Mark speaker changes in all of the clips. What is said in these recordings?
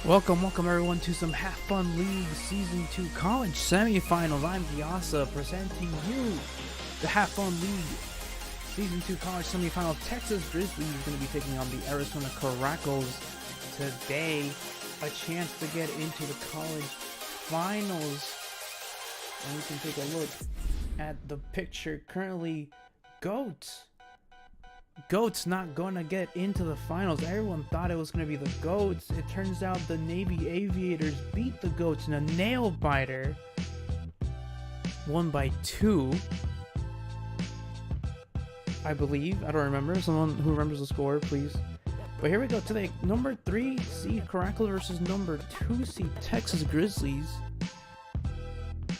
Speaker 1: Welcome everyone to some Have Fun League Season 2 College Semifinals. I'm Vyasa presenting you the Have Fun League Season 2 College Semifinal. Texas Grizzlies is going to be taking on the Arizona Caracals today. A chance to get into the college finals. And we can take a look at the picture. Currently, Goats not gonna get into the finals. Everyone thought it was gonna be the Goats. It turns out the Navy Aviators beat the Goats in a nail biter. Won by 2, I believe. I don't remember. Someone who remembers the score, please. But here we go today. Number 3 seed Caracals versus number 2 seed Texas Grizzlies.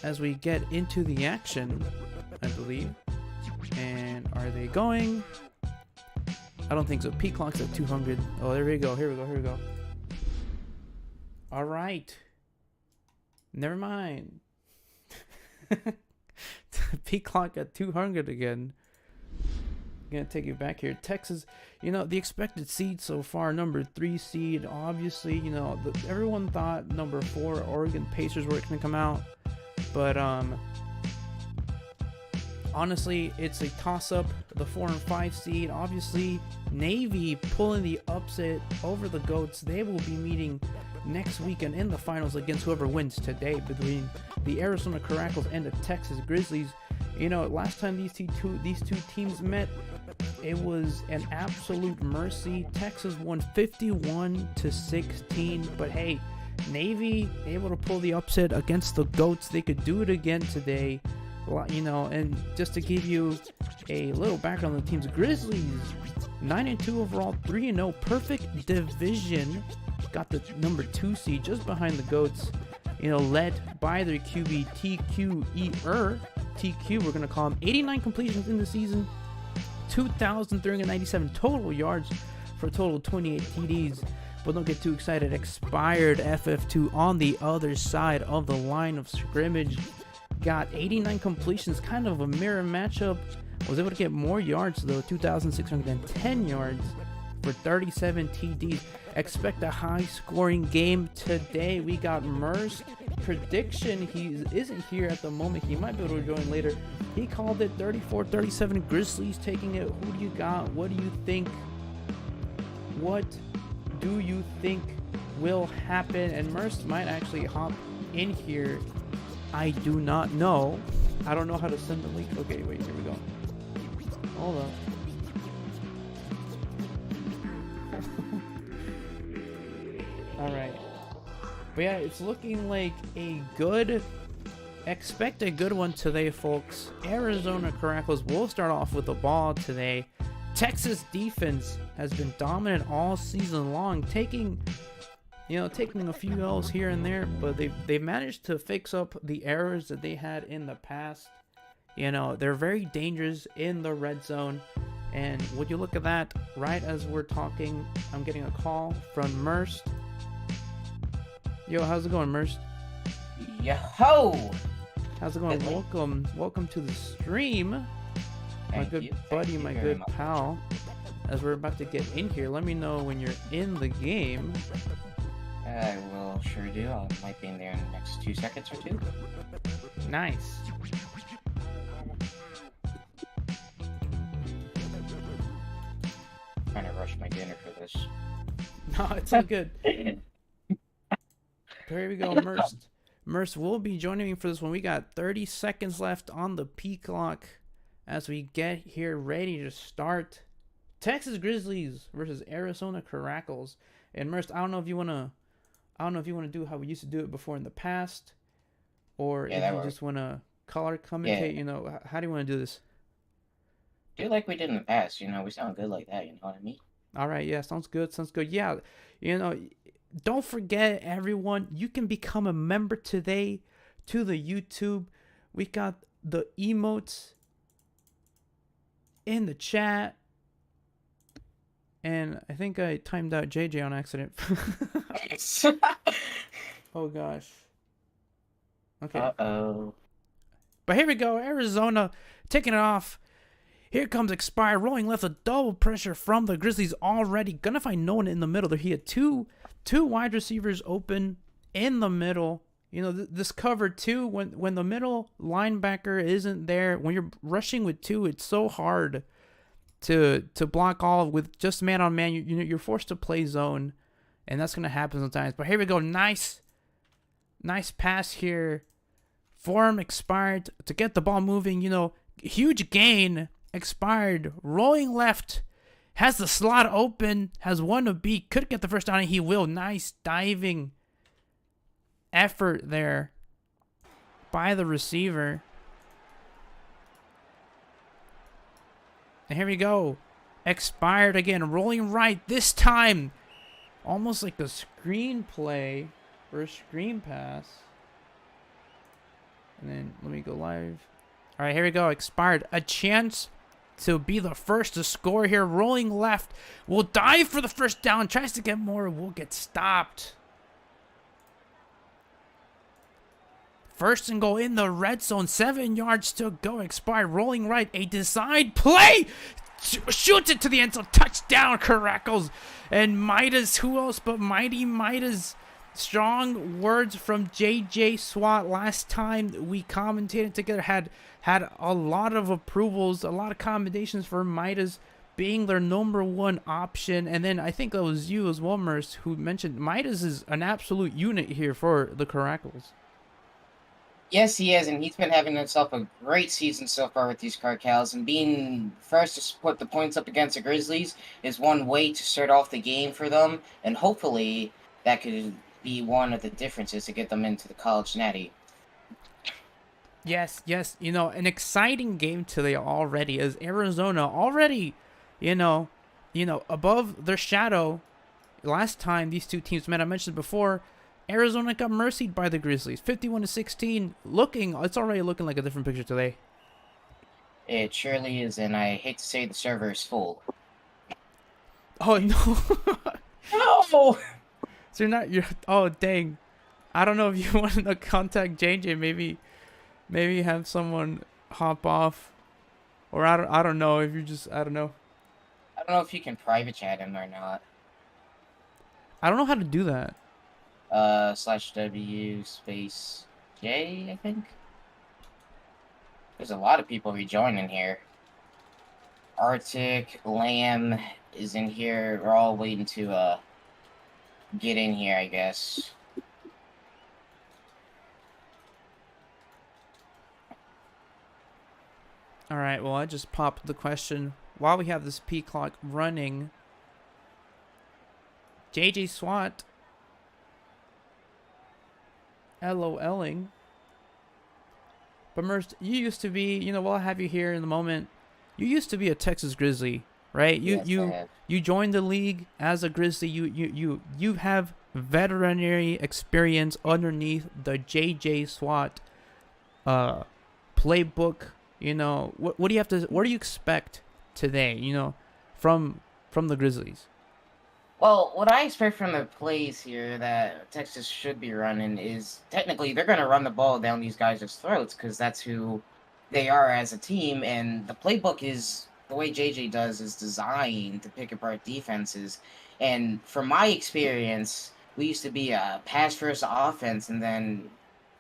Speaker 1: As we get into the action, I believe. And are they going? I don't think so. Peak clock's at 200. Oh, there we go. Here we go. All right. Never mind. Peak clock at 200 again. I'm going to take you back here. Texas, the expected seed so far, number 3 seed. Obviously, everyone thought number 4 Oregon Pacers were going to come out. But, honestly, it's a toss-up. The 4 and 5 seed, obviously, Navy pulling the upset over the Goats. They will be meeting next weekend in the finals against whoever wins today between the Arizona Caracals and the Texas Grizzlies. Last time these two teams met, it was an absolute mercy. Texas won 51-16, but hey, Navy able to pull the upset against the Goats. They could do it again today. And just to give you a little background on the teams, Grizzlies 9-2 overall, 3-0, perfect division. Got the number 2 seed just behind the Goats. Led by their QB TQ. We're gonna call him. 89 completions in the season, 2,397 total yards for a total of 28 TDs. But don't get too excited. Expired FF2 on the other side of the line of scrimmage. Got 89 completions, kind of a mirror matchup. Was able to get more yards though, 2,610 yards for 37 TDs. Expect a high-scoring game today. We got Merce prediction. He isn't here at the moment. He might be able to join later. He called it 34-37. Grizzlies taking it. Who do you got? What do you think? What do you think will happen? And Merce might actually hop in here. I do not know. I don't know how to send the link. Okay, wait, here we go. Hold on. Alright. But yeah, it's looking like expect a good one today, folks. Arizona Caracals will start off with the ball today. Texas defense has been dominant all season long, taking a few L's here and there, but they've managed to fix up the errors that they had in the past. They're very dangerous in the red zone. And would you look at that, right as we're talking, I'm getting a call from Merce. Yo, how's it going, Merce?
Speaker 2: Yo-ho!
Speaker 1: How's it going? Welcome to the stream. My good buddy, my good pal. As we're about to get in here, let me know when you're in the game.
Speaker 2: I will sure do. I might be in there in the next 2 seconds or 2.
Speaker 1: Nice.
Speaker 2: Trying to rush my dinner for this.
Speaker 1: No, it's all good. Here we go, Merce. Merce will be joining me for this one. We got 30 seconds left on the P clock as we get here ready to start. Texas Grizzlies versus Arizona Caracals. And Merce, I don't know if you want to do how we used to do it before in the past, or if you just want to color commentate.
Speaker 2: Yeah.
Speaker 1: How do you want to do this?
Speaker 2: Do like we did in the past. We sound good like that. You know what I mean?
Speaker 1: All right. Yeah. Sounds good. Yeah. Don't forget, everyone, you can become a member today to the YouTube. We got the emotes in the chat. And I think I timed out JJ on accident. Oh, gosh. Okay.
Speaker 2: Uh-oh.
Speaker 1: But here we go. Arizona taking it off. Here comes Expire, rolling left, a double pressure from the Grizzlies already. Gonna find no one in the middle. He had 2 two wide receivers open in the middle. You know, this cover two, when the middle linebacker isn't there, when you're rushing with two, it's so hard to block all with just man on man. You're forced to play zone, and that's gonna happen sometimes. But here we go, nice pass here. Form expired to get the ball moving. You know, huge gain. Expired, rolling left, has the slot open, has one to beat, could get the first down, and he will. Nice diving effort there by the receiver. And here we go. Expired again, rolling right, this time almost like a screenplay or a screen pass. And then let me go live. All right, here we go. Expired. A chance to be the first to score here. Rolling left. Will dive for the first down. Tries to get more. Will get stopped. First and goal in the red zone. 7 yards to go. Expired. Rolling right. A design play. Shoots it to the end zone. Touchdown, Caracals. And Midas. Who else but Mighty Midas? Strong words from JJ Swat. Last time we commentated together had a lot of approvals, a lot of commendations for Midas being their number one option. And then I think that was you as well, Merce, who mentioned Midas is an absolute unit here for the Caracals.
Speaker 2: Yes, he is, and he's been having himself a great season so far with these Caracals, and being first to put the points up against the Grizzlies is one way to start off the game for them, and hopefully that could be one of the differences to get them into the college natty.
Speaker 1: Yes, you know, an exciting game today already, as Arizona already, you know, above their shadow. Last time these two teams met, I mentioned before, Arizona got mercied by the Grizzlies, 51-16. It's already looking like a different picture today.
Speaker 2: It surely is, and I hate to say the server is full.
Speaker 1: Oh no!
Speaker 2: No!
Speaker 1: So oh dang. I don't know if you want to contact JJ, maybe have someone hop off. Or I don't know if you just, I don't know.
Speaker 2: I don't know if you can private chat him or not.
Speaker 1: I don't know how to do that.
Speaker 2: /W space J, I think. There's a lot of people rejoining here. Arctic, Lamb is in here. We're all waiting to, get in here, I guess.
Speaker 1: Alright, well, I just popped the question. While we have this P clock running, JJ Swat LOLing. But Merst, you used to be, we'll have you here in the moment. You used to be a Texas Grizzly, right? You joined the league as a Grizzly. You have veterinary experience underneath the JJ SWAT playbook. What do you expect today, from the Grizzlies?
Speaker 2: Well, what I expect from the plays here that Texas should be running is technically they're going to run the ball down these guys' throats because that's who they are as a team, and the playbook is the way JJ does is designed to pick apart defenses. And from my experience, we used to be a pass-first offense, and then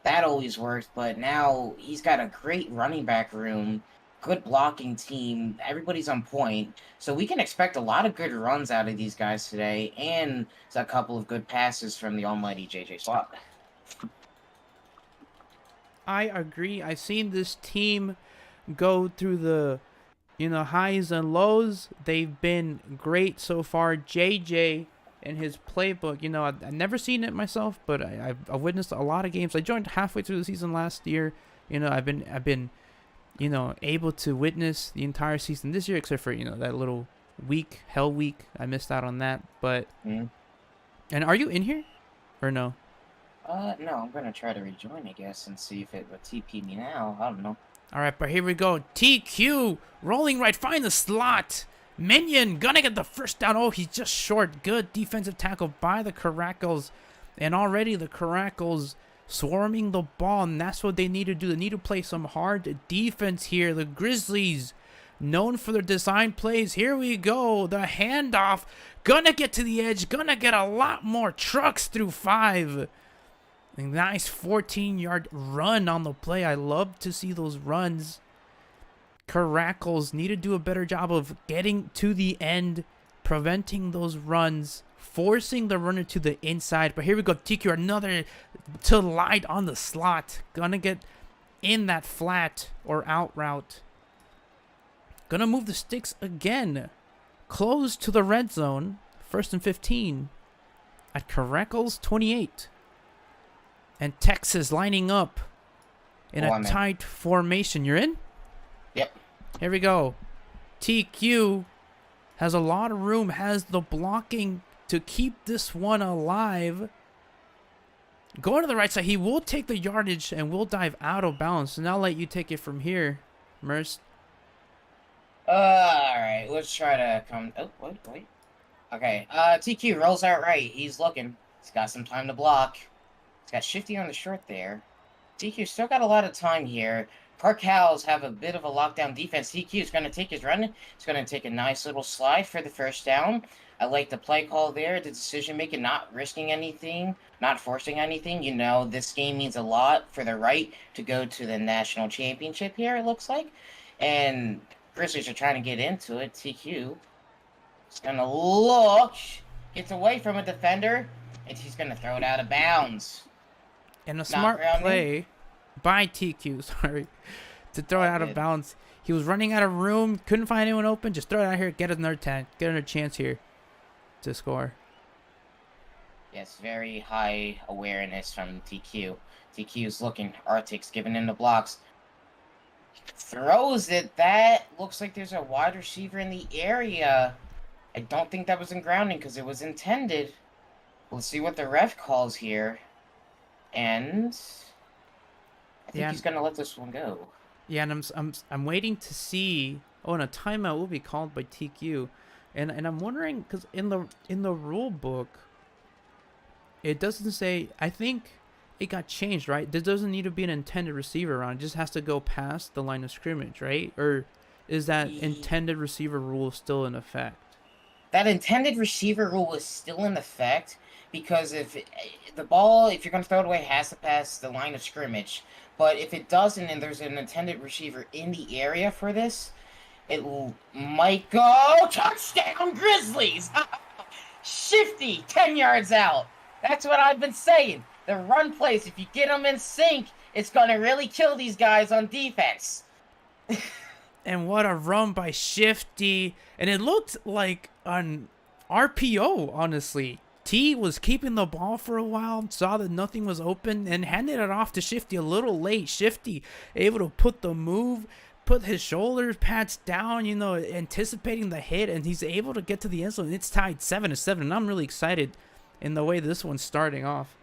Speaker 2: that always worked. But now he's got a great running back room, good blocking team. Everybody's on point, so we can expect a lot of good runs out of these guys today, and a couple of good passes from the almighty JJ Swat.
Speaker 1: I agree. I've seen this team go through the highs and lows. They've been great so far. JJ and his playbook, I've never seen it myself, but I've witnessed a lot of games. I joined halfway through the season last year. I've been able to witness the entire season this year, except for that little hell week. I missed out on that. But and are you in here or no?
Speaker 2: No, I'm gonna try to rejoin, I guess, and see if it would TP me now. I don't know.
Speaker 1: All right, but here we go. TQ rolling right, find the slot. Minion gonna get the first down. Oh, he's just short. Good defensive tackle by the Caracals, and already the Caracals swarming the ball, and that's what they need to do. They need to play some hard defense here. The Grizzlies known for their design plays. Here we go. The handoff. Gonna get to the edge. Gonna get a lot more trucks through 5. A nice 14-yard run on the play. I love to see those runs. Caracals need to do a better job of getting to the end, preventing those runs, forcing the runner to the inside. But here we go. TQ, another to light on the slot. Gonna get in that flat or out route. Gonna move the sticks again. Close to the red zone. 1st and 15 at Caracals 28. And Texas lining up in a tight formation. You're in?
Speaker 2: Yep.
Speaker 1: Here we go. TQ has a lot of room, has the blocking to keep this one alive. Going to the right side, he will take the yardage and will dive out of bounds. And I'll let you take it from here, Merce.
Speaker 2: Alright, let's try to come... Oh, wait. Okay, TQ rolls out right. He's looking. He's got some time to block. He's got Shifty on the short there. TQ still got a lot of time here. Caracals have a bit of a lockdown defense. TQ is going to take his run. He's going to take a nice little slide for the first down. I like the play call there, the decision making, not risking anything, not forcing anything. You know, this game means a lot for the right to go to the national championship here, it looks like. And Grizzlies are trying to get into it. TQ is going to look, gets away from a defender, and he's going to throw it out of bounds.
Speaker 1: And a smart play by TQ, sorry, to throw it out of bounds. He was running out of room, couldn't find anyone open. Just throw it out here, get another chance here to score.
Speaker 2: Yes, very high awareness from TQ. TQ's looking. Arctic's giving him the blocks. Throws it. That looks like there's a wide receiver in the area. I don't think that was in grounding because it was intended. Let's see what the ref calls here. And I think he's gonna let this one go.
Speaker 1: Yeah, and I'm waiting to see. Oh, and a timeout will be called by TQ, and I'm wondering because in the rule book, it doesn't say. I think it got changed, right? There doesn't need to be an intended receiver around. It just has to go past the line of scrimmage, right? Or is that intended receiver rule still in effect?
Speaker 2: That intended receiver rule is still in effect because if the ball, if you're going to throw it away, has to pass the line of scrimmage. But if it doesn't and there's an intended receiver in the area for this, it might go touchdown Grizzlies! Shifty, 10 yards out. That's what I've been saying. The run plays, if you get them in sync, it's going to really kill these guys on defense.
Speaker 1: And what a run by Shifty. And it looked like an RPO, honestly. T was keeping the ball for a while, saw that nothing was open, and handed it off to Shifty a little late. Shifty able to put the move, put his shoulder pads down, you know, anticipating the hit, and he's able to get to the end zone. It's tied 7-7, and I'm really excited in the way this one's starting off.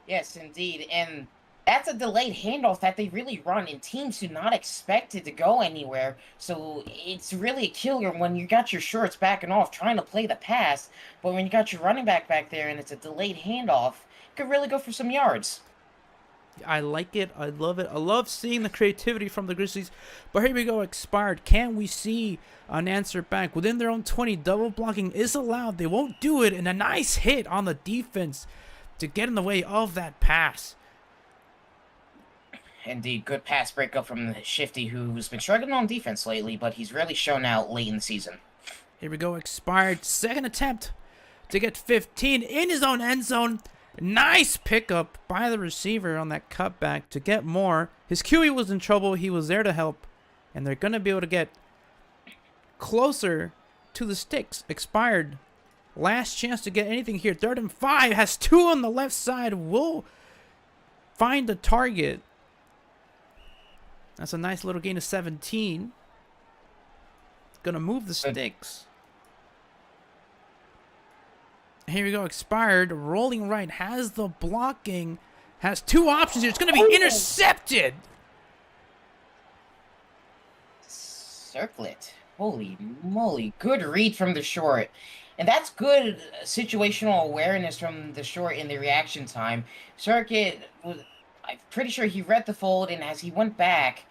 Speaker 2: Yes, indeed, and that's a delayed handoff that they really run, and teams do not expect it to go anywhere. So it's really a killer when you got your shorts backing off trying to play the pass, but when you got your running back there and it's a delayed handoff, it could really go for some yards.
Speaker 1: I like it. I love it. I love seeing the creativity from the Grizzlies. But here we go, expired. Can we see an answer back? Within their own 20, double blocking is allowed. They won't do it. And a nice hit on the defense to get in the way of that pass.
Speaker 2: Indeed, good pass breakup from Shifty, who's been struggling on defense lately, but he's really shown out late in the season.
Speaker 1: Here we go, expired. Second attempt to get 15 in his own end zone. Nice pickup by the receiver on that cutback to get more. His QE was in trouble. He was there to help. And they're going to be able to get closer to the sticks. Expired. Last chance to get anything here. 3rd and 5. Has 2 on the left side. Will find the target. That's a nice little gain of 17. Gonna move the sticks. Here we go, expired. Rolling right, has the blocking. Has 2 options here. It's gonna be intercepted.
Speaker 2: Circlet. Holy moly. Good read from the short. And that's good situational awareness from the short in the reaction time. Circuit was... I'm pretty sure he read the fold, and as he went back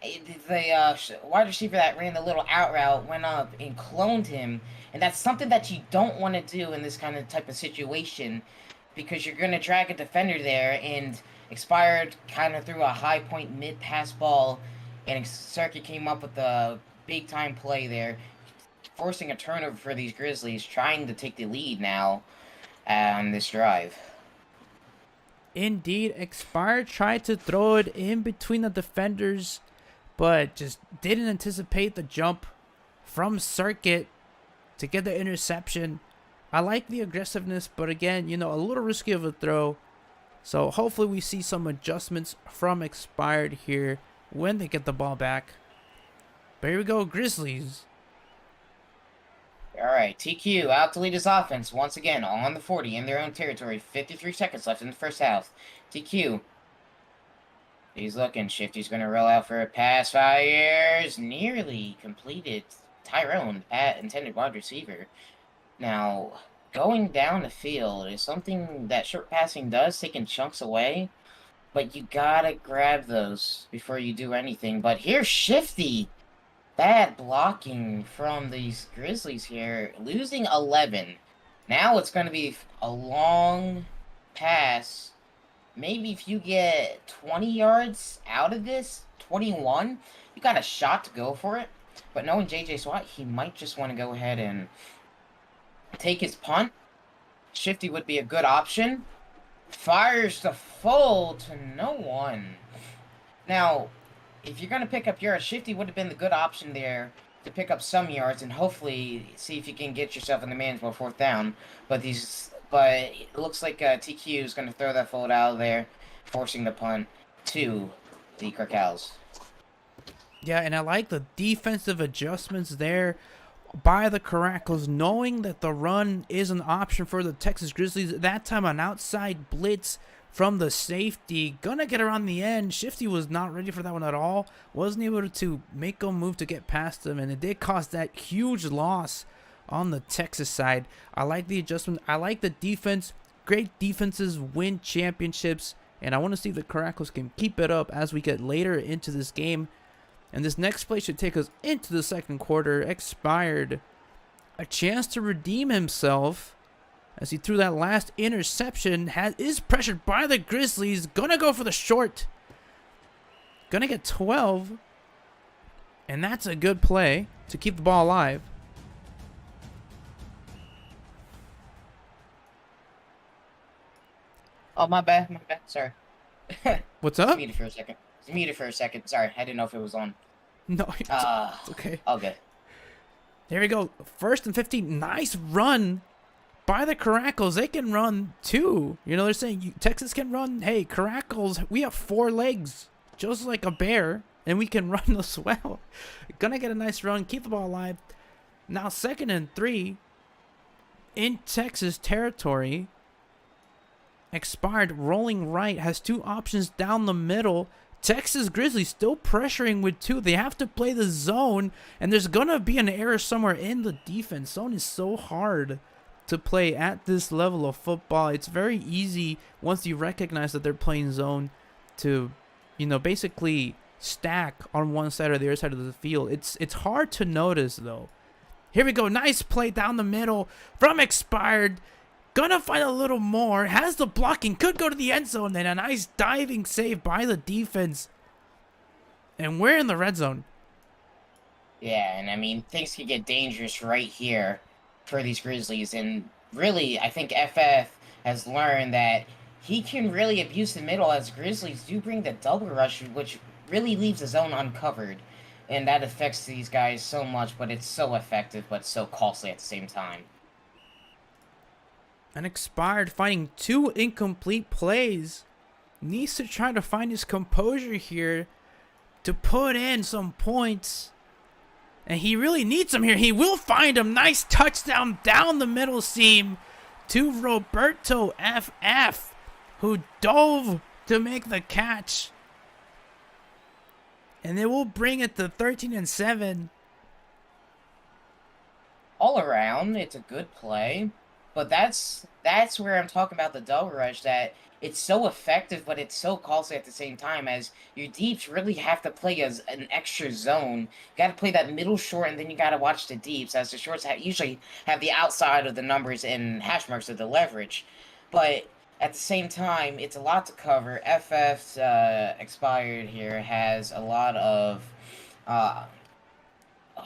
Speaker 2: The wide receiver that ran the little out route went up and cloned him, and that's something that you don't want to do in this kind of type of situation, because you're going to drag a defender there. And Expired kind of threw a high point mid pass ball, and Circuit came up with a big time play there, forcing a turnover for these Grizzlies, trying to take the lead now on this drive.
Speaker 1: Indeed, Expired tried to throw it in between the defenders, but just didn't anticipate the jump from Circuit to get the interception. I like the aggressiveness, but again, a little risky of a throw. So hopefully we see some adjustments from Expired here when they get the ball back. But here we go, Grizzlies.
Speaker 2: All right, TQ out to lead his offense once again on the 40 in their own territory. 53 seconds left in the first half. TQ. He's looking. Shifty's going to roll out for a pass. Fires. Nearly completed. Tyrone, intended wide receiver. Now, going down the field is something that short passing does, taking chunks away. But you got to grab those before you do anything. But here's Shifty. Bad blocking from these Grizzlies here. Losing 11. Now it's going to be a long pass. Maybe if you get 20 yards out of this, 21, you got a shot to go for it. But knowing JJ Swat, he might just want to go ahead and take his punt. Shifty would be a good option. Fires the full to no one. Now, if you're going to pick up yards, Shifty would have been the good option there to pick up some yards and hopefully see if you can get yourself in the manageable fourth down. But it looks like TQ is going to throw that fold out of there, forcing the punt to the Caracals.
Speaker 1: Yeah, and I like the defensive adjustments there by the Caracals, knowing that the run is an option for the Texas Grizzlies. That time an outside blitz from the safety, gonna get around the end. Shifty was not ready for that one at all. Wasn't able to make a move to get past him, and it did cause that huge loss on the Texas side. I like the adjustment. I like the defense. Great defenses win championships, and I want to see if the Caracals can keep it up as we get later into this game. And this next play should take us into the second quarter. Expired. A chance to redeem himself as he threw that last interception. Is pressured by the Grizzlies. Gonna go for the short. Gonna get 12. And that's a good play to keep the ball alive.
Speaker 2: Oh, my bad. Sorry.
Speaker 1: What's up?
Speaker 2: Muted for a second. Sorry, I didn't know if it was on.
Speaker 1: No, it's okay.
Speaker 2: Okay.
Speaker 1: There we go. 1st and 15. Nice run by the Caracals. They can run too. They're saying Texas can run. Hey, Caracals, we have 4 legs, just like a bear, and we can run as well. Gonna get a nice run, keep the ball alive. Now 2nd and 3 in Texas territory. Expired rolling right, has 2 options down the middle. Texas Grizzlies still pressuring with 2. They have to play the zone, and there's going to be an error somewhere in the defense. Zone is so hard to play at this level of football. It's very easy once you recognize that they're playing zone to, basically stack on one side or the other side of the field. It's hard to notice, though. Here we go. Nice play down the middle from Expired. Gonna find a little more. Has the blocking. Could go to the end zone. Then a nice diving save by the defense. And we're in the red zone.
Speaker 2: Yeah, and I mean, things could get dangerous right here for these Grizzlies. And really, I think FF has learned that he can really abuse the middle, as Grizzlies do bring the double rush, which really leaves the zone uncovered. And that affects these guys so much, but it's so effective, but so costly at the same time.
Speaker 1: And Expired finding 2 incomplete plays. Needs to try to find his composure here to put in some points. And he really needs them here. He will find them. Nice touchdown down the middle seam to Roberto FF, who dove to make the catch. And they will bring it to 13-7.
Speaker 2: All around, it's a good play. But that's where I'm talking about the double rush, that it's so effective, but it's so costly at the same time, as your deeps really have to play as an extra zone. You got to play that middle short, and then you got to watch the deeps, as the shorts usually have the outside of the numbers and hash marks of the leverage. But at the same time, it's a lot to cover. FF's expired here has a lot of uh,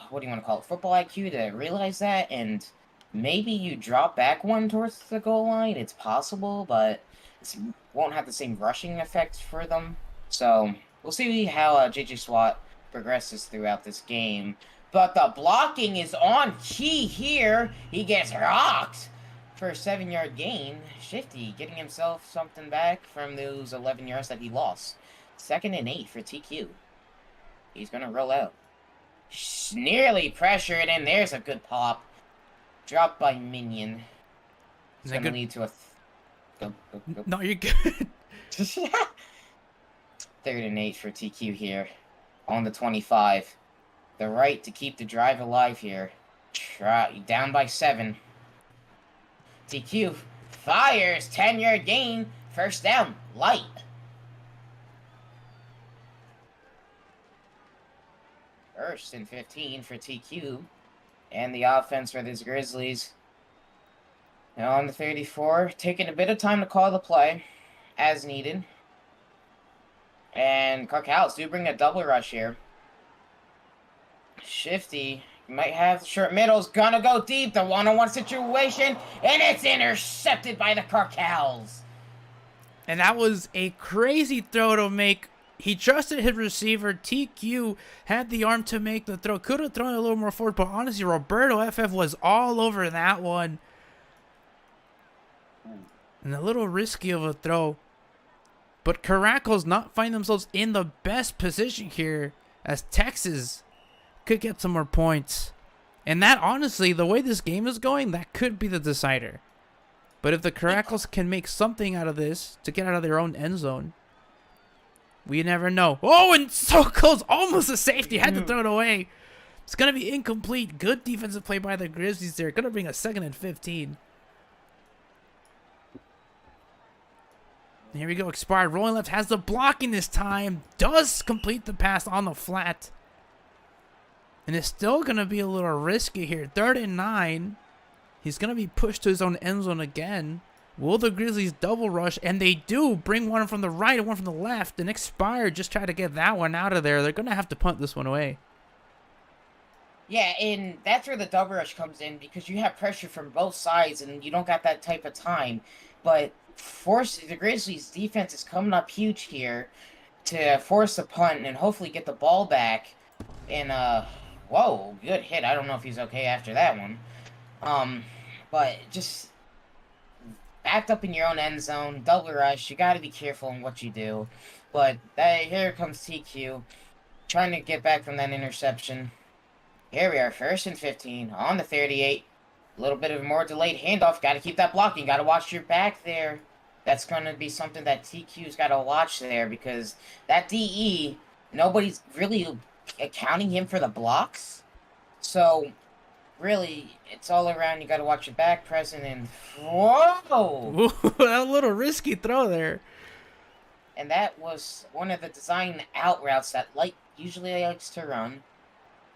Speaker 2: what do you want to call it, football IQ to realize that, and maybe you drop back one towards the goal line. It's possible, but it won't have the same rushing effect for them. So we'll see how JJ SWAT progresses throughout this game. But the blocking is on key here. He gets rocked for a 7-yard gain. Shifty getting himself something back from those 11 yards that he lost. 2nd and 8 for TQ. He's going to roll out. Nearly pressured, and there's a good pop. Dropped by Minion. It's going to lead to a... Go.
Speaker 1: No, you're good.
Speaker 2: 3rd and 8 for TQ here. On the 25. The right to keep the drive alive here. Down by 7. TQ fires. 10-yard gain. 1st down. Light. First and 15 for TQ. And the offense for these Grizzlies. Now on the 34. Taking a bit of time to call the play. As needed. And Caracals do bring a double rush here. Shifty might have short middles. Gonna go deep. The one-on-one situation. And it's intercepted by the Caracals.
Speaker 1: And that was a crazy throw to make. He trusted his receiver. TQ had the arm to make the throw. Could have thrown it a little more forward, but honestly, Roberto FF was all over that one. And a little risky of a throw. But Caracals not find themselves in the best position here, as Texas could get some more points. And that, honestly, the way this game is going, that could be the decider. But if the Caracals can make something out of this to get out of their own end zone, we never know. Oh, and so close. Almost a safety. Had to throw it away. It's going to be incomplete. Good defensive play by the Grizzlies there. Going to bring a 2nd and 15. Here we go. Expired. Rolling left. Has the blocking this time. Does complete the pass on the flat. And it's still going to be a little risky here. 3rd and 9. He's going to be pushed to his own end zone again. Will the Grizzlies double rush? And they do. Bring one from the right and one from the left. And Expired just try to get that one out of there. They're going to have to punt this one away.
Speaker 2: Yeah, and that's where the double rush comes in, because you have pressure from both sides and you don't got that type of time. But the Grizzlies defense is coming up huge here to force a punt and hopefully get the ball back. And, whoa, good hit. I don't know if he's okay after that one. But just backed up in your own end zone, double rush. You got to be careful in what you do. But here comes TQ trying to get back from that interception. Here we are, 1st and 15 on the 38. A little bit of a more delayed handoff. Got to keep that blocking. Got to watch your back there. That's going to be something that TQ's got to watch there, because that DE, nobody's really accounting him for the blocks. So, really, it's all around. You got to watch your back, present, and whoa!
Speaker 1: Ooh, a little risky throw there.
Speaker 2: And that was one of the design out routes that Light usually likes to run.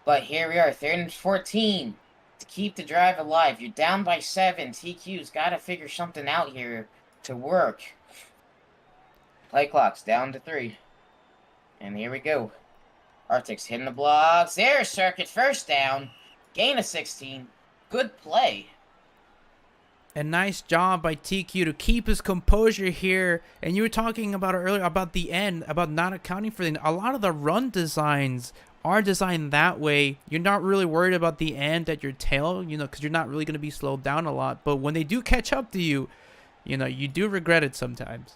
Speaker 2: But here we are, 3rd and 14. To keep the drive alive. You're down by 7. TQ's got to figure something out here to work. Play clock's down to 3. And here we go. Arctic's hitting the blocks. There's Circuit, 1st down. Gain of 16. Good play.
Speaker 1: A nice job by TQ to keep his composure here. And you were talking about it earlier, about the end, about not accounting for the... A lot of the run designs are designed that way. You're not really worried about the end at your tail, because you're not really going to be slowed down a lot. But when they do catch up to you, you do regret it sometimes.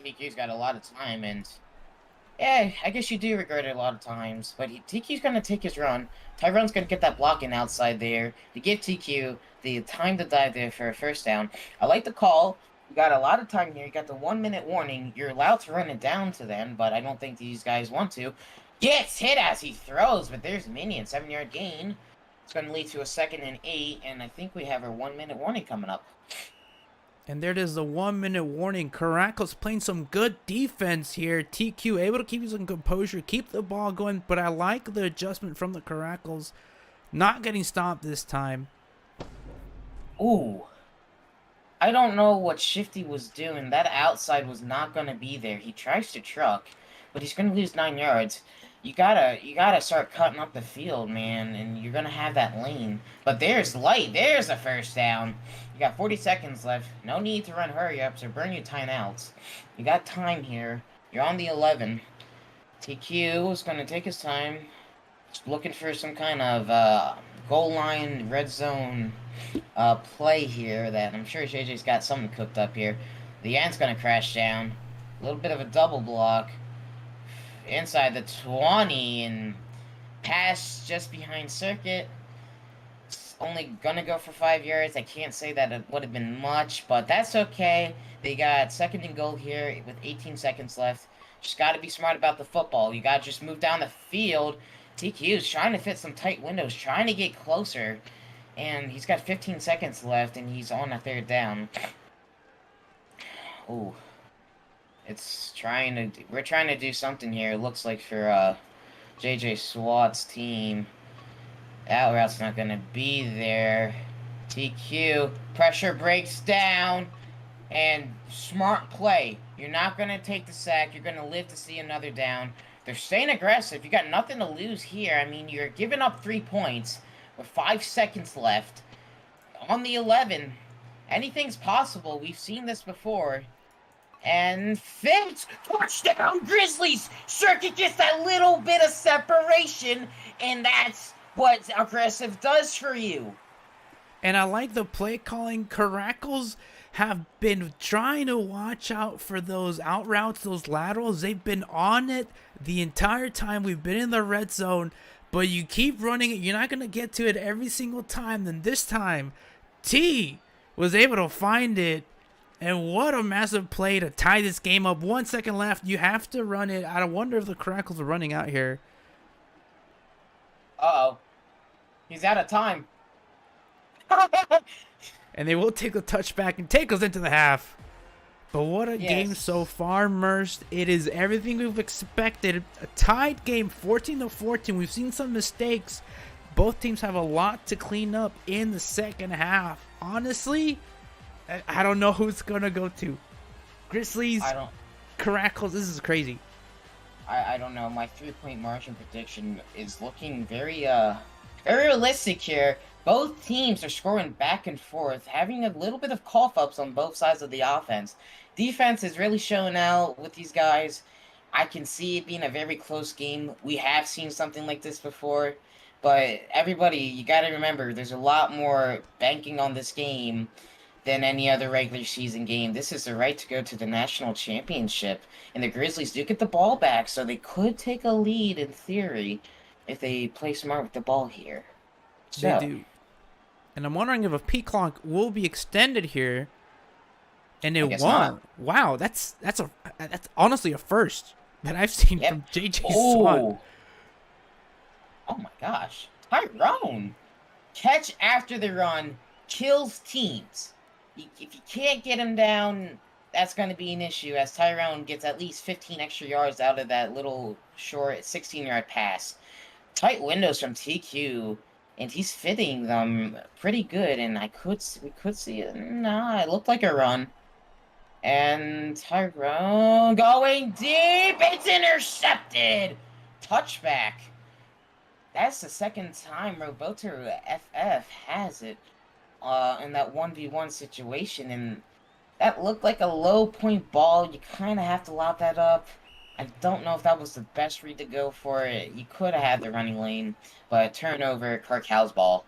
Speaker 2: TQ's got a lot of time, and yeah, I guess you do regret it a lot of times. But TQ's going to take his run. Tyrone's going to get that blocking outside there to give TQ the time to dive there for a 1st down. I like the call. You got a lot of time here. You got the 1-minute warning. You're allowed to run it down to them, but I don't think these guys want to. Gets hit as he throws, but there's Minion. 7-yard gain. It's going to lead to a 2nd and 8, and I think we have a 1-minute warning coming up.
Speaker 1: And there it is, the 1-minute warning. Caracals playing some good defense here. TQ able to keep some composure, keep the ball going, but I like the adjustment from the Caracals. Not getting stopped this time.
Speaker 2: Ooh. I don't know what Shifty was doing. That outside was not going to be there. He tries to truck, but he's going to lose 9 yards. You gotta start cutting up the field, man, and you're gonna have that lane. But there's light. There's a first down. You got 40 seconds left. No need to run hurry ups or burn your timeouts. You got time here. You're on the 11. TQ is gonna take his time. Just looking for some kind of goal line, red zone play here that I'm sure JJ's got something cooked up here. The end's gonna crash down. A little bit of a double block. Inside the 20 and pass just behind circuit. It's only gonna go for 5 yards. I can't say that it would have been much, but that's okay. They got 2nd and goal here with 18 seconds left. Just got to be smart about the football. You got to just move down the field. TQ is trying to fit some tight windows, trying to get closer, and he's got 15 seconds left, and he's on a 3rd down. Ooh. We're trying to do something here, it looks like, for JJ SWAT's team. That route's not going to be there. TQ, pressure breaks down, and smart play. You're not going to take the sack, you're going to live to see another down. They're staying aggressive, you got nothing to lose here. I mean, you're giving up 3 points with 5 seconds left. On the 11, anything's possible, we've seen this before. And Fitz, touchdown, Grizzlies! Circuit gets that little bit of separation, and that's what aggressive does for you.
Speaker 1: And I like the play calling. Caracals have been trying to watch out for those out routes, those laterals. They've been on it the entire time we've been in the red zone, but you keep running it. You're not going to get to it every single time. Then this time, T was able to find it. And what a massive play to tie this game up. 1 second left. You have to run it. I wonder if the Caracals are running out here.
Speaker 2: Uh-oh. He's out of time.
Speaker 1: And they will take the touchback and take us into the half. But what a game so far, Merced. It is everything we've expected. A tied game, 14-14. We've seen some mistakes. Both teams have a lot to clean up in the second half. Honestly, I don't know who it's going to go to. Grizzlies, Caracals, this is crazy.
Speaker 2: I don't know. My 3-point margin prediction is looking very realistic here. Both teams are scoring back and forth, having a little bit of cough-ups on both sides of the offense. Defense is really showing out with these guys. I can see it being a very close game. We have seen something like this before. But everybody, you got to remember, there's a lot more banking on this game than any other regular season game. This is the right to go to the national championship. And the Grizzlies do get the ball back, so they could take a lead in theory if they play smart with the ball here. So.
Speaker 1: They do. And I'm wondering if a peak clock will be extended here. And it won't. Not. Wow, that's honestly a first that I've seen from JJ SWAT.
Speaker 2: Oh my gosh. Tyrone. Catch after the run kills teams. If you can't get him down, that's going to be an issue, as Tyrone gets at least 15 extra yards out of that little short 16-yard pass. Tight windows from TQ, and he's fitting them pretty good, and we could see it. Nah, it looked like a run. And Tyrone going deep. It's intercepted. Touchback. That's the second time Roboto FF has it in that 1v1 situation, and that looked like a low point ball. You kind of have to lob that up. I don't know if that was the best read to go for it. You could have had the running lane, but turnover, Caracals ball.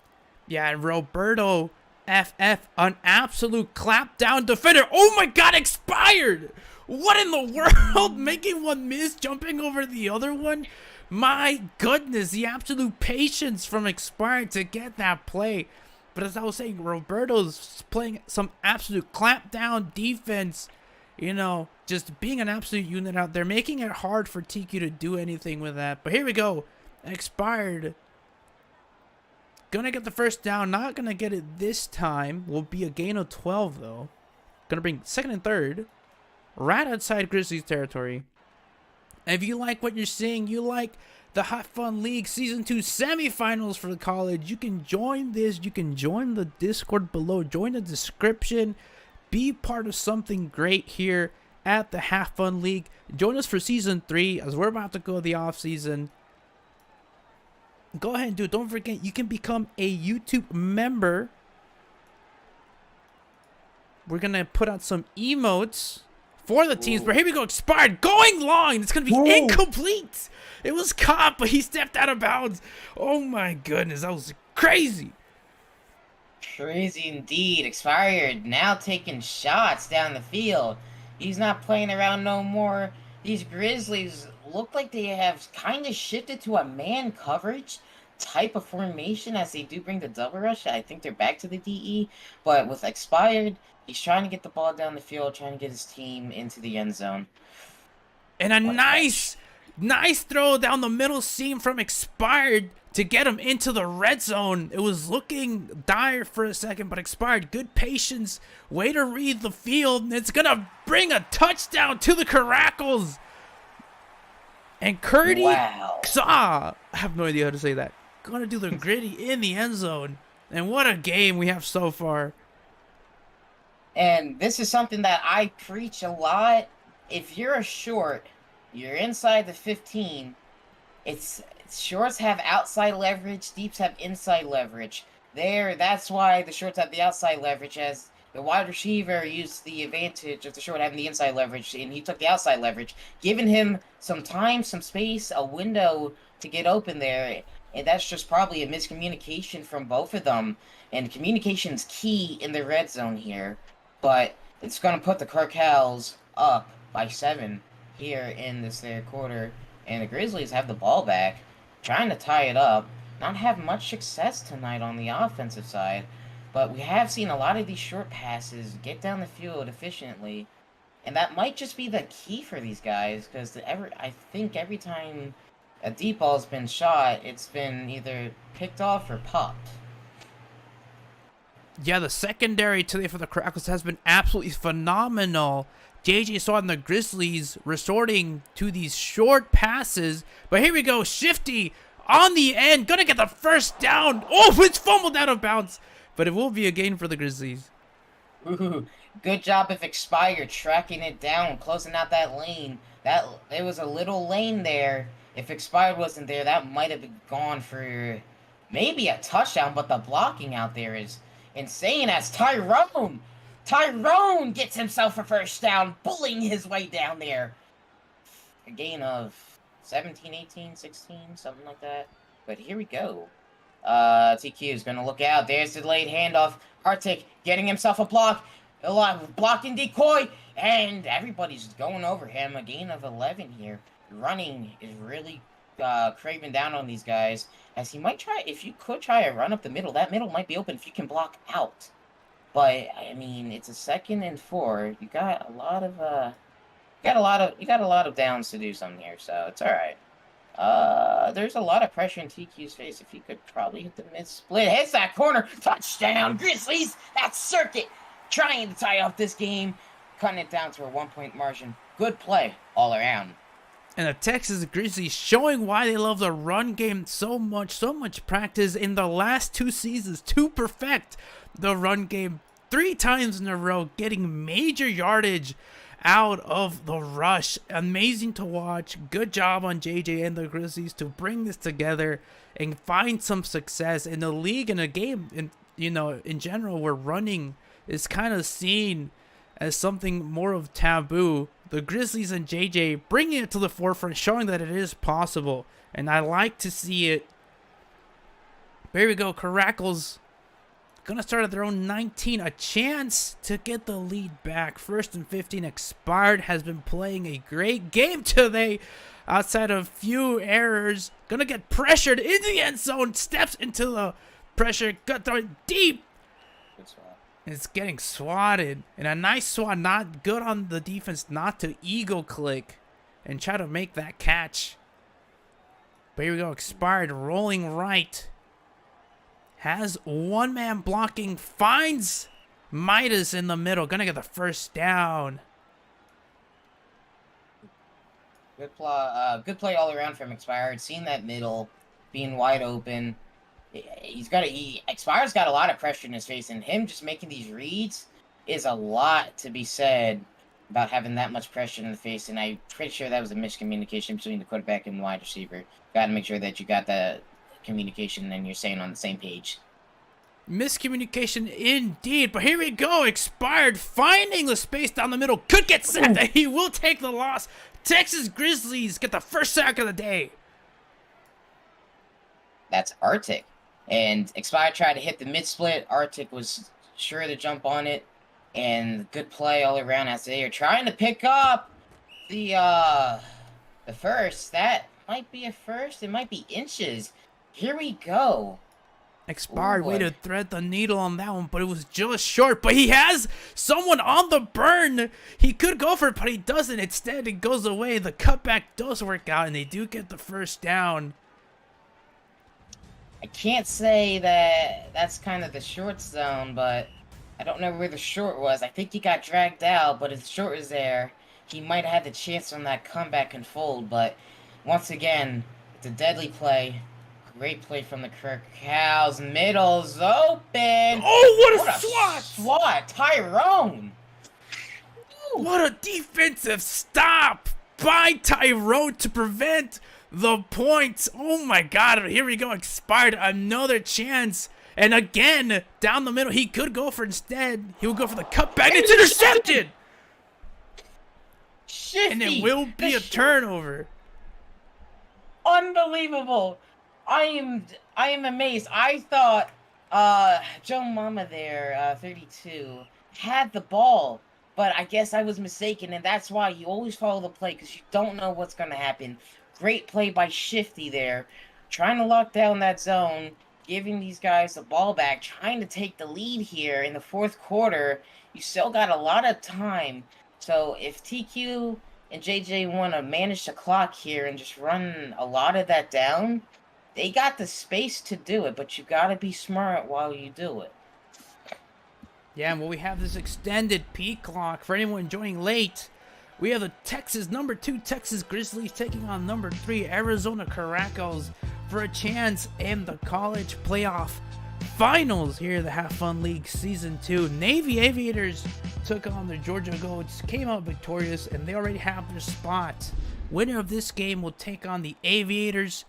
Speaker 1: Yeah, and Roberto FF, an absolute clapdown defender. Oh my god, expired! What in the world? Making one miss, jumping over the other one? My goodness, the absolute patience from expired to get that play. But as I was saying, Roberto's playing some absolute clampdown defense. You know, just being an absolute unit out there, making it hard for TQ to do anything with that. But here we go. Expired Gonna get the first down. Not gonna get it this time. Will be a gain of 12 though. Gonna bring second and third. Right outside Grizzlies territory. And if you like what you're seeing, you like the Hot Fun League Season 2 semifinals for the college, you can join this. You can join the Discord below. Join the description. Be part of something great here at the Half Fun League. Join us for Season 3 as we're about to go the off season. Go ahead and do it. Don't forget, you can become a YouTube member. We're going to put out some emotes for the teams. But here we go. Expired. Going long. It's going to be incomplete. It was caught, but he stepped out of bounds. Oh, my goodness. That was crazy.
Speaker 2: Crazy indeed. Expired. Now taking shots down the field. He's not playing around no more. These Grizzlies look like they have kind of shifted to a man coverage type of formation as they do bring the double rush. I think they're back to the DE. But with Expired, he's trying to get the ball down the field, trying to get his team into the end zone.
Speaker 1: And a nice throw down the middle seam from Expired to get him into the red zone. It was looking dire for a second, but Expired, good patience, way to read the field, and it's going to bring a touchdown to the Caracals. And Curdy Saw, I have no idea how to say that, going to do the gritty in the end zone. And what a game we have so far.
Speaker 2: And this is something that I preach a lot. If you're a short, you're inside the 15, shorts have outside leverage, deeps have inside leverage. That's why the shorts have the outside leverage, as the wide receiver used the advantage of the short having the inside leverage, and he took the outside leverage, giving him some time, some space, a window to get open there. And that's just probably a miscommunication from both of them. And communication's key in the red zone here. But it's going to put the Caracals up by 7 here in this third quarter. And the Grizzlies have the ball back, trying to tie it up. Not have much success tonight on the offensive side. But we have seen a lot of these short passes get down the field efficiently. And that might just be the key for these guys. Because I think every time a deep ball's been shot, it's been either picked off or popped.
Speaker 1: Yeah, the secondary today for the Caracals has been absolutely phenomenal. JJ saw in the Grizzlies resorting to these short passes. But here we go. Shifty on the end. Gonna get the first down. Oh, it's fumbled out of bounds. But it will be a gain for the Grizzlies.
Speaker 2: Ooh, good job of Expired tracking it down, closing out that lane. There was a little lane there. If Expired wasn't there, that might have been gone for maybe a touchdown. But the blocking out there is insane as Tyrone gets himself a first down, bullying his way down there. A gain of 17, 18, 16, something like that. But here we go. TQ is going to look out. There's the delayed handoff. Arctic getting himself a block. Blocking decoy. And everybody's going over him. A gain of 11 here. Running is really craving down on these guys. As he might try, if you could try a run up the middle, that middle might be open if you can block out. But I mean, it's a 2nd and 4. You got a lot of downs to do something here, so it's all right. There's a lot of pressure in TQ's face. If he could probably hit the mid split, hits that corner, touchdown, Grizzlies. That's Circuit trying to tie up this game, cutting it down to a 1-point margin. Good play all around.
Speaker 1: And the Texas Grizzlies showing why they love the run game so much practice in the last 2 seasons to perfect the run game 3 times in a row, getting major yardage out of the rush. Amazing to watch. Good job on JJ and the Grizzlies to bring this together and find some success in the league, in a game, in general, where running is kind of seen as something more of taboo. The Grizzlies and JJ bringing it to the forefront, showing that it is possible, and I like to see it. Here we go. Caracals gonna start at their own 19. A chance to get the lead back. 1st and 15. Expired has been playing a great game today. Outside of few errors. Gonna get pressured in the end zone. Steps into the pressure. Got thrown deep. It's getting swatted. And a nice swat. Not good on the defense not to ego click and try to make that catch. But here we go. Expired rolling right. has one man blocking, finds Midas in the middle, gonna get the first down.
Speaker 2: Good play all around from Expired. Seeing that middle being wide open. Expired's got a lot of pressure in his face, and him just making these reads is a lot to be said about having that much pressure in the face. And I'm pretty sure that was a miscommunication between the quarterback and wide receiver. Got to make sure that you got the communication and you're saying on the same page.
Speaker 1: Miscommunication indeed, but here we go. Expired finding the space down the middle. Could get sacked. He will take the loss. Texas Grizzlies get the first sack of the day.
Speaker 2: That's Arctic. And Expired tried to hit the mid-split. Arctic was sure to jump on it. And good play all around as they are trying to pick up the first. That might be a first. It might be inches. Here we go.
Speaker 1: Expired way to thread the needle on that one, but it was just short. But he has someone on the burn. He could go for it, but he doesn't. Instead, it goes away. The cutback does work out, and they do get the first down.
Speaker 2: I can't say that that's kind of the short zone, but I don't know where the short was. I think he got dragged out, but if the short was there, he might have had the chance on that comeback and fold. But once again, it's a deadly play. Great play from the Caracals. Middle's open.
Speaker 1: Oh, what a swat!
Speaker 2: Swat, Tyrone. Ooh.
Speaker 1: What a defensive stop by Tyrone to prevent the points. Oh my God! Here we go. Expired. Another chance. And again, down the middle, he could go for instead. He will go for the cutback. It's intercepted.
Speaker 2: Shifty.
Speaker 1: And it will be a turnover.
Speaker 2: Unbelievable. I am amazed. I thought Joe Mama there, 32, had the ball, but I guess I was mistaken, and that's why you always follow the play, because you don't know what's going to happen. Great play by Shifty there, trying to lock down that zone, giving these guys the ball back, trying to take the lead here in the fourth quarter. You still got a lot of time, so if TQ and JJ want to manage the clock here and just run a lot of that down, they got the space to do it, but you got to be smart while you do it.
Speaker 1: Yeah, well, we have this extended peak clock for anyone joining late. We have the number 2 Texas Grizzlies taking on number 3 Arizona Caracals for a chance in the college playoff finals here in the Have Fun League Season 2. Navy Aviators took on the Georgia Goats, came out victorious, and they already have their spot. Winner of this game will take on the Aviators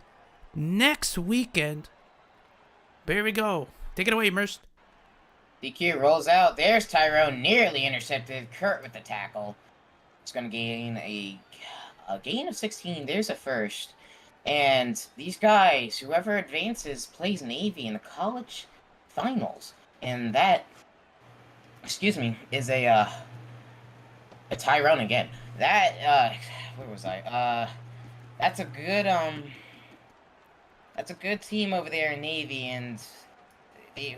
Speaker 1: next weekend. But here we go. Take it away, Merst.
Speaker 2: DQ rolls out. There's Tyrone, nearly intercepted. Kurt with the tackle. It's going to gain a gain of 16. There's a first. And these guys, whoever advances, plays Navy in the college finals. And that, is a Tyrone again. That, where was I? That's a good team over there in Navy, and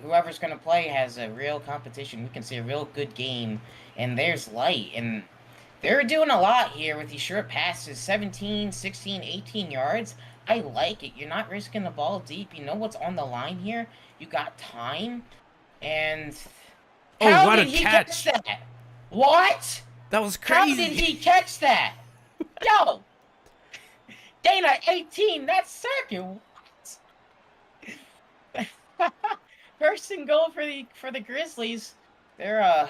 Speaker 2: whoever's going to play has a real competition. We can see a real good game, and there's Light, and they're doing a lot here with these short passes, 17, 16, 18 yards. I like it. You're not risking the ball deep. You know what's on the line here. You got time, and
Speaker 1: how what did he catch
Speaker 2: that? What?
Speaker 1: That was crazy.
Speaker 2: How did he catch that? Yo! Dana 18, that's circuit. First and goal for the Grizzlies. They're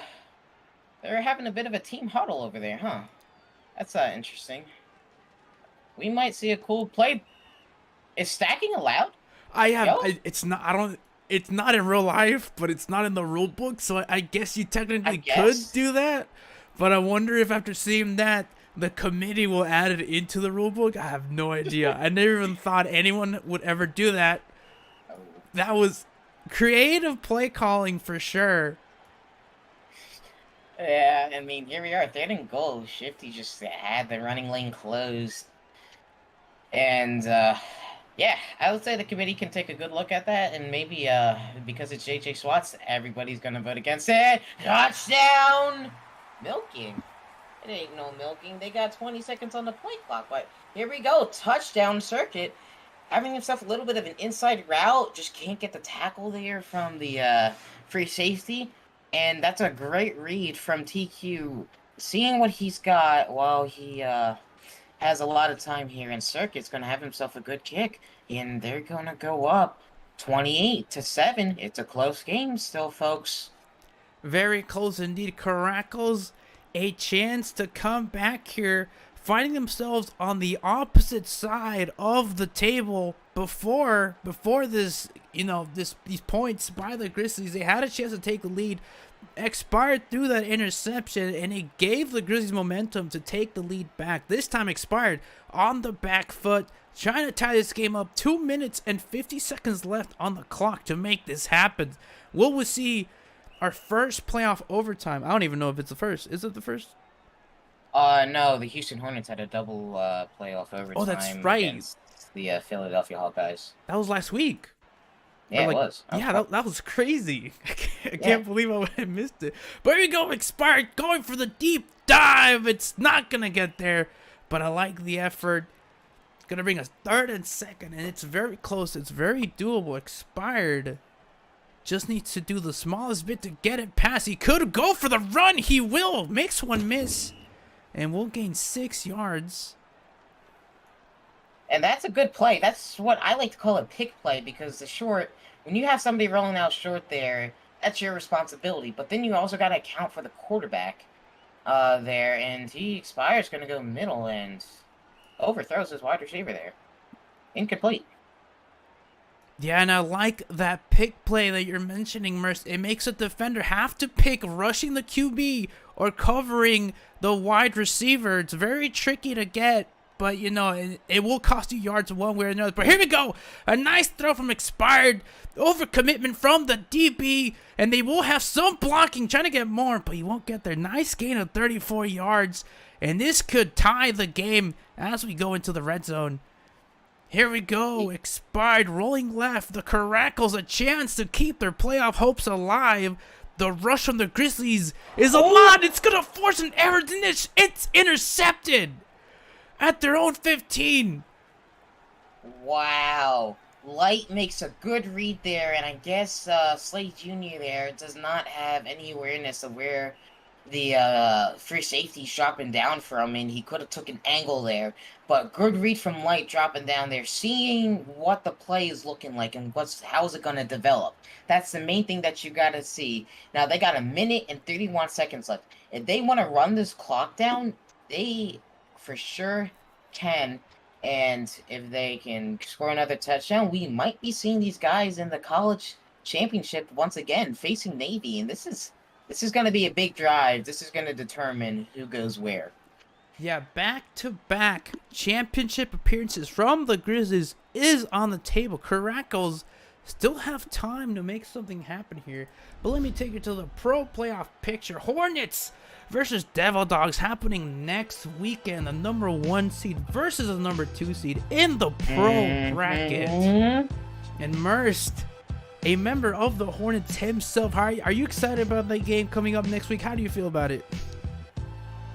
Speaker 2: having a bit of a team huddle over there, huh? That's interesting. We might see a cool play. Is stacking allowed?
Speaker 1: It's not in real life, but it's not in the rule book, so I guess you technically could do that. But I wonder if after seeing that, the committee will add it into the rule book. I have no idea. I never even thought anyone would ever do that. That was creative play calling for sure.
Speaker 2: Yeah, I mean, here we are, 3rd and goal. Shifty just had the running lane closed. And, yeah, I would say the committee can take a good look at that, and maybe, because it's JJ Swats, everybody's gonna vote against it. Touchdown! Milking. It ain't no milking. They got 20 seconds on the play clock, but here we go. Touchdown circuit. having himself a little bit of an inside route, just can't get the tackle there from the free safety. And that's a great read from TQ. Seeing what he's got while he has a lot of time here in circuit's going to have himself a good kick. And they're going to go up 28-7. It's a close game still, folks.
Speaker 1: Very close indeed. Caracals, a chance to come back here, finding themselves on the opposite side of the table before this, these points by the Grizzlies. They had a chance to take the lead, expired through that interception, and it gave the Grizzlies momentum to take the lead back. This time expired on the back foot, trying to tie this game up. 2 minutes and 50 seconds left on the clock to make this happen. Will we see our first playoff overtime? I don't even know if it's the first. Is it the first?
Speaker 2: No, the Houston Hornets had a double playoff overtime.
Speaker 1: Oh, that's right.
Speaker 2: Against the Philadelphia Hawkeyes.
Speaker 1: That was last week.
Speaker 2: Yeah, it was.
Speaker 1: Yeah, that was crazy. I can't believe I missed it. But here we go, expired, going for the deep dive. It's not going to get there, but I like the effort. It's going to bring us 3rd and 2nd, and it's very close. It's very doable. Expired just needs to do the smallest bit to get it past. He could go for the run. He will. Makes one miss, and we'll gain 6 yards.
Speaker 2: And that's a good play. That's what I like to call a pick play, because the short, when you have somebody rolling out short there, that's your responsibility. But then you also got to account for the quarterback there, and he expires, going to go middle and overthrows his wide receiver there. Incomplete.
Speaker 1: Yeah, and I like that pick play that you're mentioning, Merce. It makes a defender have to pick rushing the QB or covering the wide receiver. It's very tricky to get, but, it will cost you yards one way or another. But here we go. A nice throw from expired. Overcommitment from the DB. And they will have some blocking, trying to get more, but he won't get there. Nice gain of 34 yards. And this could tie the game as we go into the red zone. Here we go. Expired, rolling left. The Caracals a chance to keep their playoff hopes alive. The rush from the Grizzlies is a lot. It's going to force an error. It's intercepted at their own 15.
Speaker 2: Wow. Light makes a good read there, and I guess Slade Jr. there does not have any awareness of where the free safety's dropping down from, and he could have took an angle there. But good read from Light dropping down there, seeing what the play is looking like and how's it going to develop. That's the main thing that you got to see. Now, they got 1 minute and 31 seconds left. If they want to run this clock down, they for sure can. And if they can score another touchdown, we might be seeing these guys in the college championship once again facing Navy. And this is going to be a big drive. This is going to determine who goes where.
Speaker 1: Yeah, back-to-back championship appearances from the Grizzlies is on the table. Caracals still have time to make something happen here. But let me take you to the pro playoff picture. Hornets versus Devil Dogs happening next weekend. The number 1 seed versus the number 2 seed in the pro bracket. And Merst, a member of the Hornets himself, are you excited about that game coming up next week? How do you feel about it?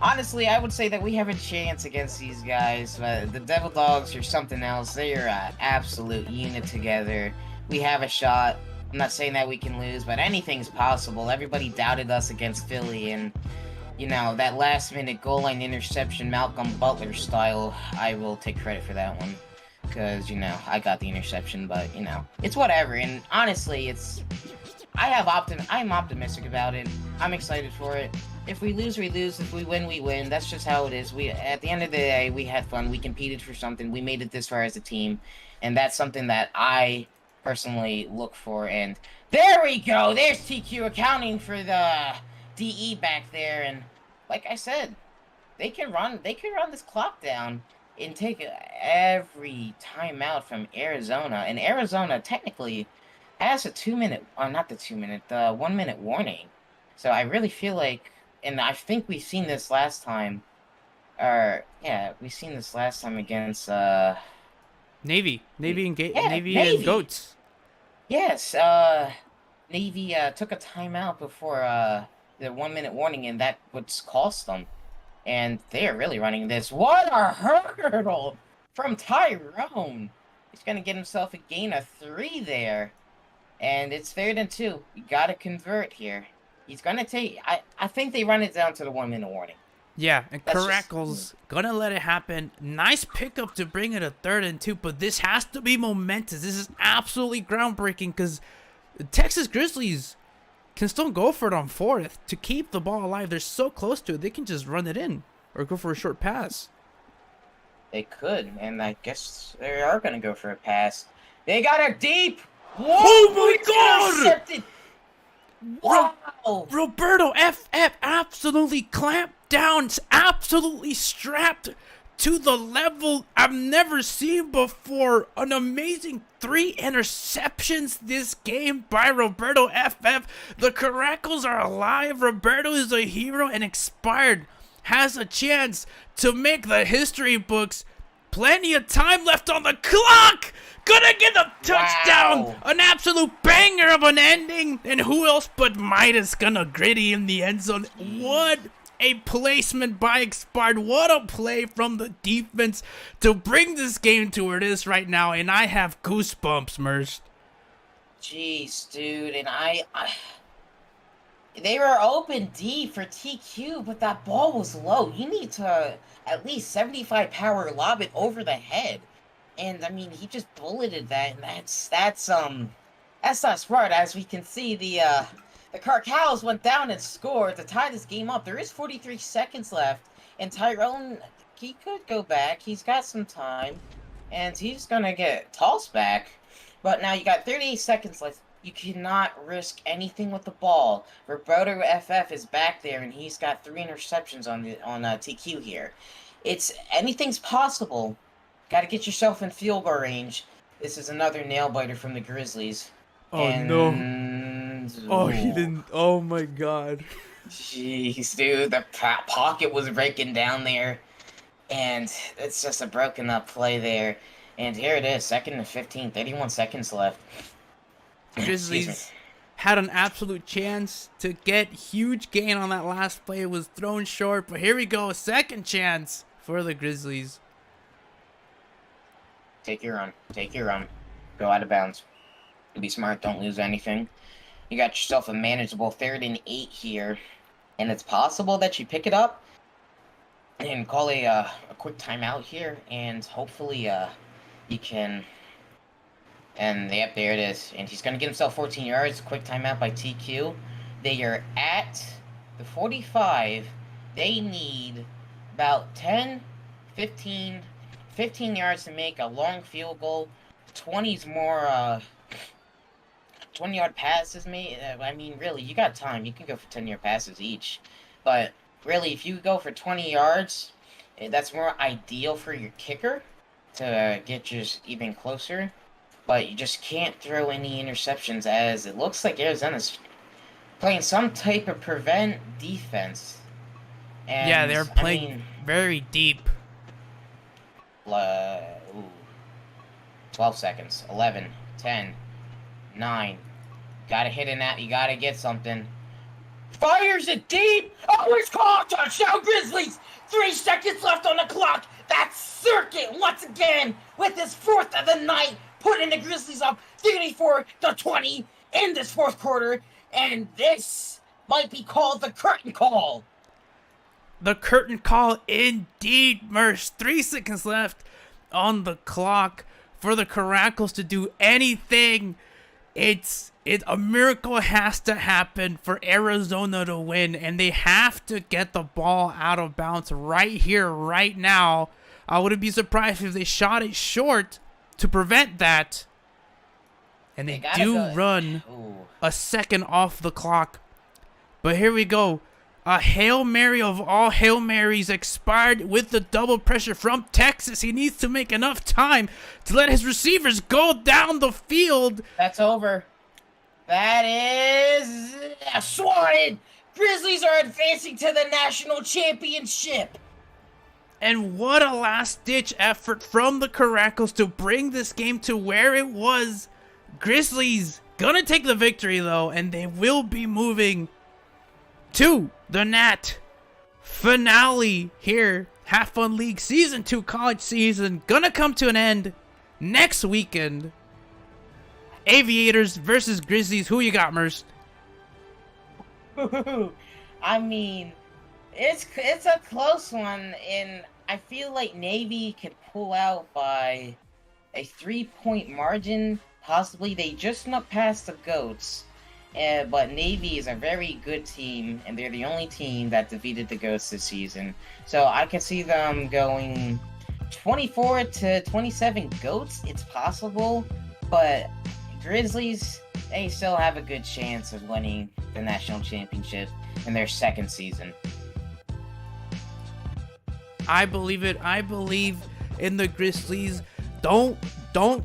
Speaker 2: Honestly, I would say that we have a chance against these guys. But the Devil Dogs are something else. They are an absolute unit together. We have a shot. I'm not saying that we can lose, but anything's possible. Everybody doubted us against Philly, and that last-minute goal line interception, Malcolm Butler style, I will take credit for that one. Because, I got the interception, but, it's whatever. And honestly, I'm optimistic about it. I'm excited for it. If we lose, we lose. If we win, we win. That's just how it is. At the end of the day, we had fun. We competed for something. We made it this far as a team. And that's something that I personally look for. And there we go. There's TQ accounting for the DE back there. And like I said, they can run this clock down and take every timeout from Arizona. And Arizona technically has a 2-minute, not the 2-minute, the 1-minute warning. So I really feel like, and I think we've seen this last time, we've seen this last time against
Speaker 1: Navy and Goats.
Speaker 2: Yes, Navy took a timeout before the 1-minute warning, and that would cost them. And they are really running this. What a hurdle from Tyrone! He's gonna get himself a gain of 3 there. And it's 3rd and 2. You gotta convert here. He's gonna take... I think they run it down to the 1-minute warning.
Speaker 1: Yeah, and
Speaker 2: That's
Speaker 1: Caracals gonna let it happen. Nice pickup to bring it a 3rd and 2, but this has to be momentous. This is absolutely groundbreaking because the Texas Grizzlies can still go for it on 4th to keep the ball alive. They're so close to it, they can just run it in or go for a short pass.
Speaker 2: They could, and I guess they are gonna go for a pass. They got a deep... Whoa,
Speaker 1: Oh my God!
Speaker 2: intercepted! Wow!
Speaker 1: Roberto FF absolutely clamped down, absolutely strapped to the level I've never seen before. An amazing 3 interceptions this game by Roberto FF. The Caracals are alive. Roberto is a hero, and Expired has a chance to make the history books. Plenty of time left on the clock. Gonna get the touchdown.
Speaker 2: Wow.
Speaker 1: An absolute banger of an ending. And who else but Midas gonna gritty in the end zone? What a placement by Expired. What a play from the defense to bring this game to where it is right now. And I have goosebumps, Merst.
Speaker 2: Jeez, dude, and they were open D for TQ, but that ball was low. You need to at least 75 power lob it over the head. And I mean, he just bulleted that, and that's not smart. As we can see, the Caracals went down and scored to tie this game up. There is 43 seconds left, and Tyrone, he could go back. He's got some time, and he's gonna get tossed back. But now you got 38 seconds left. You cannot risk anything with the ball. Roberto FF is back there, and he's got 3 interceptions on TQ here. Anything's possible. Got to get yourself in field goal range. This is another nail biter from the Grizzlies.
Speaker 1: Oh, no. Oh, he didn't. Oh, my God.
Speaker 2: Jeez, dude. The pocket was breaking down there. And it's just a broken up play there. And here it is. 2nd and 15. 31 seconds left.
Speaker 1: Grizzlies had an absolute chance to get huge gain on that last play. It was thrown short. But here we go. Second chance for the Grizzlies.
Speaker 2: Take your run. Take your run. Go out of bounds. Be smart. Don't lose anything. You got yourself a manageable 3rd and 8 here. And it's possible that you pick it up and call a quick timeout here. And hopefully you can... And yep, there it is. And he's going to get himself 14 yards. Quick timeout by TQ. They are at the 45. They need about 10, 15 yards to make a long field goal. 20's more 20-yard passes, mate. I mean, really, you got time. You can go for 10-yard passes each. But really, if you go for 20 yards, that's more ideal for your kicker to get just even closer. But you just can't throw any interceptions, as it looks like Arizona's playing some type of prevent defense. And,
Speaker 1: yeah, they're playing very deep.
Speaker 2: 12 seconds. 11, 10, 9. Gotta hit in that. You gotta get something. Fires it deep. Oh, it's called touchdown Grizzlies. 3 seconds left on the clock. That's Circuit once again with his 4th of the night, putting the Grizzlies up 34-20 in this 4th quarter. And this might be called the curtain call.
Speaker 1: The curtain call indeed, Mersh. 3 seconds left on the clock for the Caracals to do anything. A miracle has to happen for Arizona to win, and they have to get the ball out of bounds right here, right now. I wouldn't be surprised if they shot it short to prevent that. And they do run a second off the clock. But here we go. A Hail Mary of all Hail Marys, Expired with the double pressure from Texas. He needs to make enough time to let his receivers go down the field.
Speaker 2: That's over. That is swatted. Grizzlies are advancing to the national championship.
Speaker 1: And what a last-ditch effort from the Caracals to bring this game to where it was. Grizzlies gonna take the victory, though, and they will be moving to the Nat finale here. Half Fun League Season 2 college season gonna come to an end next weekend. Aviators versus Grizzlies. Who you got, Merce?
Speaker 2: I mean, it's a close one, and I feel like Navy could pull out by a 3-point margin. Possibly, they just not past the Goats. But Navy is a very good team, and they're the only team that defeated the Goats this season. So I can see them going 24-27 Goats. It's possible, but Grizzlies, they still have a good chance of winning the national championship in their second season.
Speaker 1: I believe it. I believe in the Grizzlies. Don't. I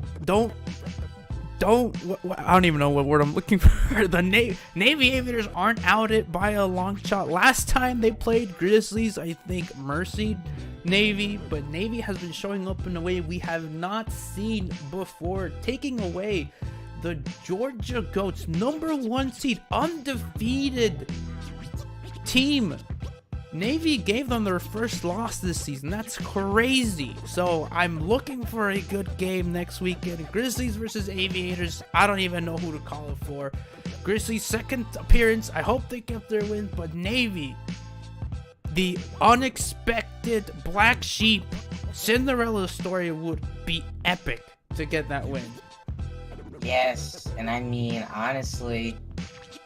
Speaker 1: don't even know what word I'm looking for. The Navy Aviators aren't out it by a long shot. Last time they played Grizzlies, I think mercied Navy, but Navy has been showing up in a way we have not seen before, taking away the Georgia Goats, #1 seed, undefeated team. Navy gave them their first loss this season. That's crazy. So I'm looking for a good game next weekend. Grizzlies versus Aviators. I don't even know who to call it for. Grizzlies' second appearance. I hope they get their win. But Navy, the unexpected black sheep Cinderella story, would be epic to get that win.
Speaker 2: Yes, and I mean, honestly,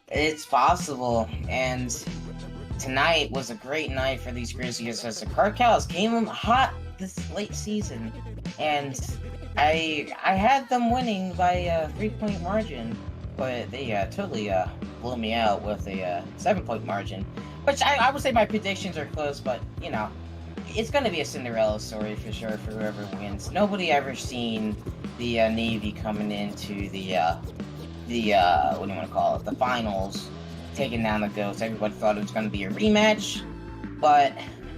Speaker 2: it's possible. And tonight was a great night for these Grizzlies as the Caracals came in hot this late season, and I had them winning by a 3-point margin, but they totally blew me out with a 7-point margin, which I would say my predictions are close, but you know, it's going to be a Cinderella story for sure for whoever wins. Nobody ever seen the Navy coming into the what do you want to call it, the finals, taking down the Goats. Everybody thought it was going to be a rematch, but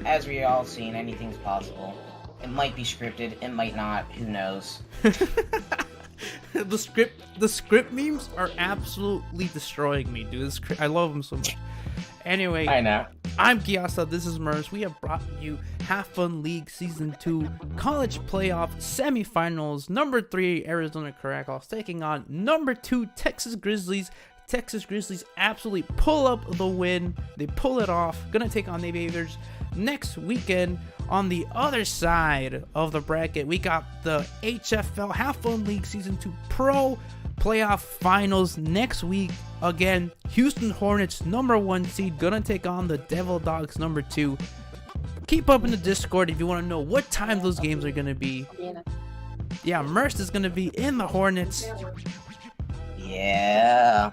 Speaker 2: as we all seen, anything's possible. It might be scripted, it might not, who knows.
Speaker 1: The script memes are absolutely destroying me, dude. I love them so much. Anyway,
Speaker 2: I know.
Speaker 1: I'm Gyasa, this is Mers. We have brought you Have Fun League Season 2 College Playoff Semifinals. #3, Arizona Caracals taking on #2, Texas Grizzlies. Texas Grizzlies absolutely pull up the win. They pull it off. Gonna take on the Aviators next weekend. On the other side of the bracket, we got the HFL Have Fun League Season 2 Pro Playoff Finals next week. Again, Houston Hornets, #1 seed, gonna take on the Devil Dogs, #2. Keep up in the Discord if you want to know what time those games are gonna be. Yeah, Merce is gonna be in the Hornets.
Speaker 2: Yeah.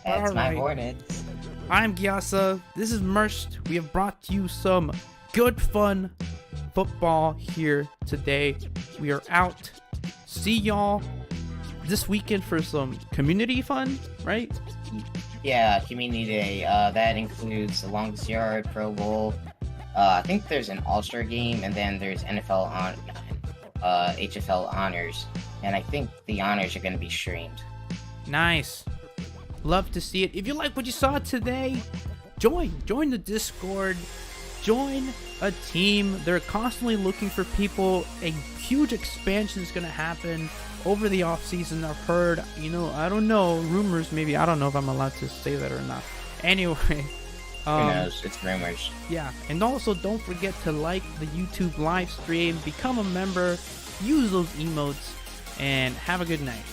Speaker 2: That's
Speaker 1: All
Speaker 2: my
Speaker 1: right.
Speaker 2: Hornets.
Speaker 1: I'm Gyasa. This is Merce. We have brought you some good fun football here today. We are out. See y'all this weekend for some community fun, right?
Speaker 2: Yeah, Community Day. That includes the Longest Yard, Pro Bowl. I think there's an All-Star game, and then there's HFL honors. And I think the honors are going to be streamed.
Speaker 1: Nice. Love to see it. If you like what you saw today, join the Discord. Join a team. They're constantly looking for people. A huge expansion is going to happen over the off season. I've heard, I don't know, rumors maybe. I don't know if I'm allowed to say that or not. Anyway,
Speaker 2: Who knows? It's rumors.
Speaker 1: Yeah, and also don't forget to like the YouTube live stream, become a member, use those emotes, and have a good night.